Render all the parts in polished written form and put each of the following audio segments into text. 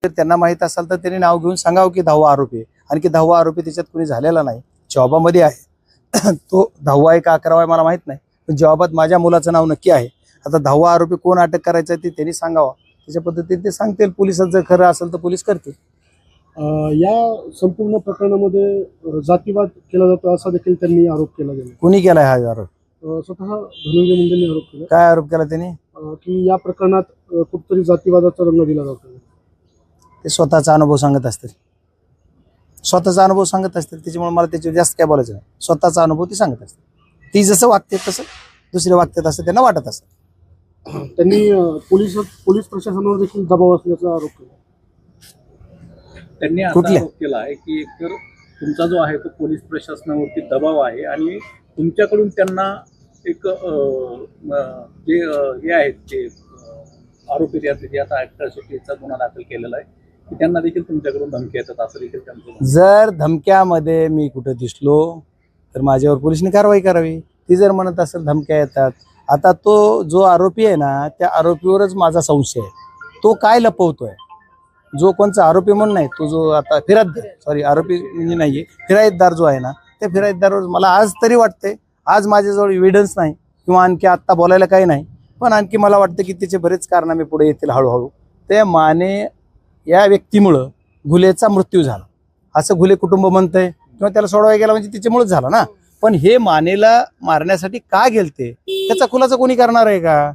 त्यांना माहित असेल तर त्यांनी नाव घेऊन सांगावं की 10वा आरोपी आहे, आणि की 10वा आरोपी त्याच्यात कोणी झालेला नाही, जॉबामध्ये आहे. तो 10वा आहे का 11वा आहे मला माहित नाही, पण जॉबात माझ्या मुलाचं नाव नक्की आहे. आता 10वा आरोपी कोण अटक करायचा ते त्यांनी सांगावा, त्याच्या पद्धतीने ते सांगतील. पोलिसात जर खरं असेल तर पोलीस करतील. या संपूर्ण प्रकरणामध्ये जातीवाद केला जातो असा देखील त्यांनी आरोप केला गेला. कुणी केलाय हा आरोप? स्वतः धनंजय मुंडेंनी आरोप केला. काय आरोप केला त्यांनी? की या प्रकरणात कुठतरी जातीवादाचा रंग दिला जातो. ते स्वतःचा अनुभव सांगत असतील, स्वतःचा अनुभव सांगत असतील, त्याच्यामुळे मला त्याच्यावर जास्त काय बोलायचं नाही. स्वतःचा अनुभव ती सांगत असते. ती जसं वागते तसं दुसरे वागतात असं त्यांना वाटत असतं. त्यांनी पोलीस प्रशासनावर देखील दबाव असल्याचा आरोप केला. त्यांनी असा आरोप केला आहे की एकतर तुमचा जो आहे तो पोलीस प्रशासनावरती दबाव आहे आणि तुमच्याकडून त्यांना एक जे हे आहेत ते आरोपी जे आता अॅट्रॉसिटीचा गुन्हा दाखल केलेला आहे की त्यांना देखील तुमच्याकडून धमकी येतात असं देखील त्यांचं. जर धमक्यामध्ये मी कुठं दिसलो तर माझ्यावर पोलिसांनी कारवाई करावी. ती जर म्हणत असेल धमक्या येतात, आता तो जो आरोपी आहे ना त्या आरोपीवरच माझा संशय आहे. तो काय लपवतोय? जो कोणचा आरोपी म्हणून नाही, तो जो आता आरोपी म्हणजे नाहीये, फिराईतदार जो आहे ना, त्या फिराईतदारवर मला आज तरी वाटतंय, आज माझ्याजवळ एव्हिडन्स नाही किंवा आणखी आत्ता बोलायला काही नाही, पण आणखी मला वाटतं की त्याचे बरेच कारनामे पुढे येतील हळूहळू. ते माने या व्यक्तीमुळं घुलेचा मृत्यू झाला असं घुले कुटुंब म्हणतंय, किंवा त्याला सोडवायला गेला म्हणजे त्याच्यामुळेच झाला ना. पण हे मानेला मारण्यासाठी का गेलते त्याचा खुलासा कोणी करणार आहे का?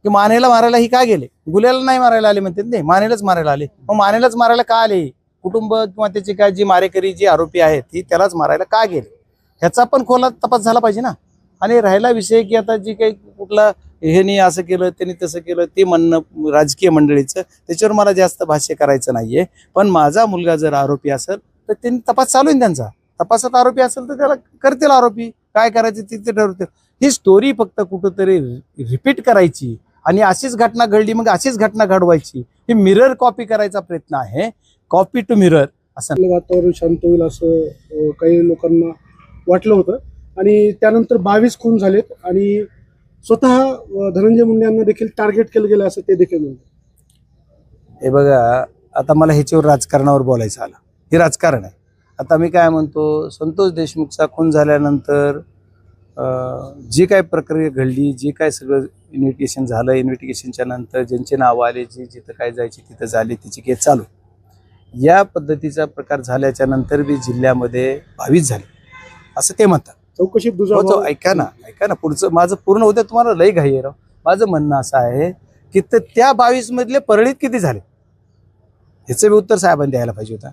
की मानेला मारायला ही का गेले? गुल्याला नाही मारायला आले म्हणते, नाही मानेलाच मारायला आले. मग मानेलाच मारायला का आले? कुटुंब किंवा त्याची काय जी मारेकरी जी आरोपी आहेत ती त्यालाच मारायला का गेले ह्याचा पण खोला तपास झाला पाहिजे ना. आणि राहिला विषय की आता जी काही कुठला ह्यानी असं केलं त्यांनी तसं केलं ते म्हणणं राजकीय मंडळीचं, त्याच्यावर मला जास्त भाष्य करायचं नाहीये. पण माझा मुलगा जर आरोपी असेल तर त्यांनी तपास चालू आहे त्यांचा. तपासात आरोपी असेल तर त्याला करतील आरोपी, काय करायचं ते ठरवतील. ही स्टोरी फक्त कुठंतरी रिपीट करायची आणि अशीच घटना घडली मग अशीच घटना घडवायची, ही मिरर कॉपी करायचा प्रयत्न आहे. कॉपी टू मिरर असं. वातावरण शांत होईल असं काही लोकांना वाटलं होतं आणि त्यानंतर 22 खून झालेत आणि स्वतः धनंजय मुंडे यांना देखील टार्गेट केलं गेलं असं ते देखील म्हणतात. हे बघा, आता मला ह्याच्यावर राजकारणावर बोलायचं आलं. हे राजकारण आहे. आता मी काय म्हणतो, संतोष देशमुखचा खून झाल्यानंतर जी काय प्रक्रिया घडली, जे काय सगळं इन्व्हेस्टिगेशन झालं, इन्व्हेस्टिगेशनच्या नंतर ज्यांचे नाव आले, जी जिथं काय जायची तिथं झाली, तिची केस चालू. या पद्धतीचा प्रकार झाल्याच्या नंतर बी जिल्ह्यामध्ये 22 झाले असं ते म्हणतात. चौकशीत ऐका ना पुढचं माझं पूर्ण होतं, तुम्हाला लई घाई आहे राव. माझं म्हणणं असं आहे की त्या 22 मधले परळीत किती झाले ह्याचं बी उत्तर साहेबांनी द्यायला पाहिजे होता.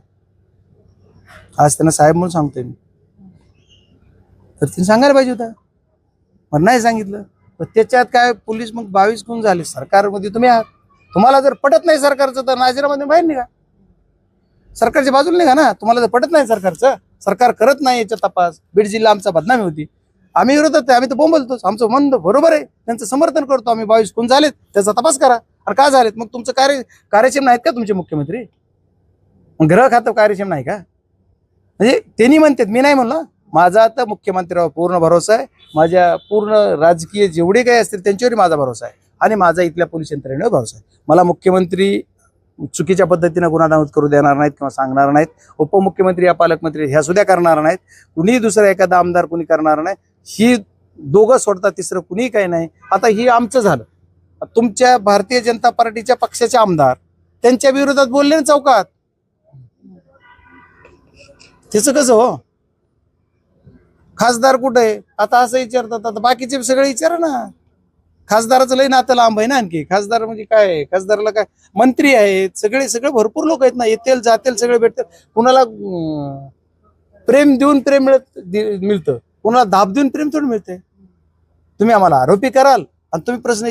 आज त्यांना साहेब म्हणून सांगतोय मी, तर त्यांनी सांगायला पाहिजे होता, पण नाही सांगितलं. तर त्याच्यात काय पोलीस मग 22 कोण झाले? सरकारमध्ये तुम्ही आहात, तुम्हाला जर पटत नाही सरकारचं तर नाजीरामध्ये बाहेर निघा, सरकारच्या बाजूला निघा ना. तुम्हाला जर पटत नाही सरकारचं, सरकार करत नाही याचा तपास, बीड जिल्हा आमचा बदनामी होती, आम्ही विरोधात, आम्ही तर बोंबलतोच, आमचं मन बरोबर आहे, त्यांचं समर्थन करतो आम्ही. 22 कोण झालेत त्याचा तपास करा. आणि का झालेत? मग तुमचं कार्यक्षम नाहीत का तुमचे मुख्यमंत्री? मग गृह खातं कार्यक्षम नाही का? म्हणजे त्यांनी म्हणतात, मी नाही म्हणलं. माझा आता मुख्यमंत्र्यावर पूर्ण भरोसा आहे, माझ्या पूर्ण राजकीय जेवढे काही असतील त्यांच्यावरही माझा भरोसा आहे आणि माझा इथल्या पोलीस यंत्रणेवर भरोसा आहे. मला मुख्यमंत्री चुकीच्या पद्धतीनं गुन्हा नमूद करू देणार नाहीत किंवा सांगणार नाहीत. उपमुख्यमंत्री या पालकमंत्री ह्या सुद्धा करणार नाहीत. कुणी दुसरा एखादा आमदार कुणी करणार नाही. ही दोघं सोडता तिसरं कुणी काही नाही. आता ही आमचं झालं. तुमच्या भारतीय जनता पार्टीच्या पक्षाचे आमदार त्यांच्या विरोधात बोलले ना चौकात, त्याचं कसं हो? खासदार कुठे आहे आता असं विचारतात. आता बाकीचे सगळे विचारा ना. खासदाराचं लय नातं लांब आहे ना. आणखी खासदार म्हणजे काय? खासदाराला काय मंत्री आहेत, सगळे भरपूर लोक आहेत ना, येतील जातील सगळे भेटतील. कुणाला प्रेम देऊन प्रेम मिळतं, कुणाला दाब देऊन प्रेम थोडं मिळते. तुम्ही आम्हाला आरोपी कराल आणि तुम्ही प्रश्न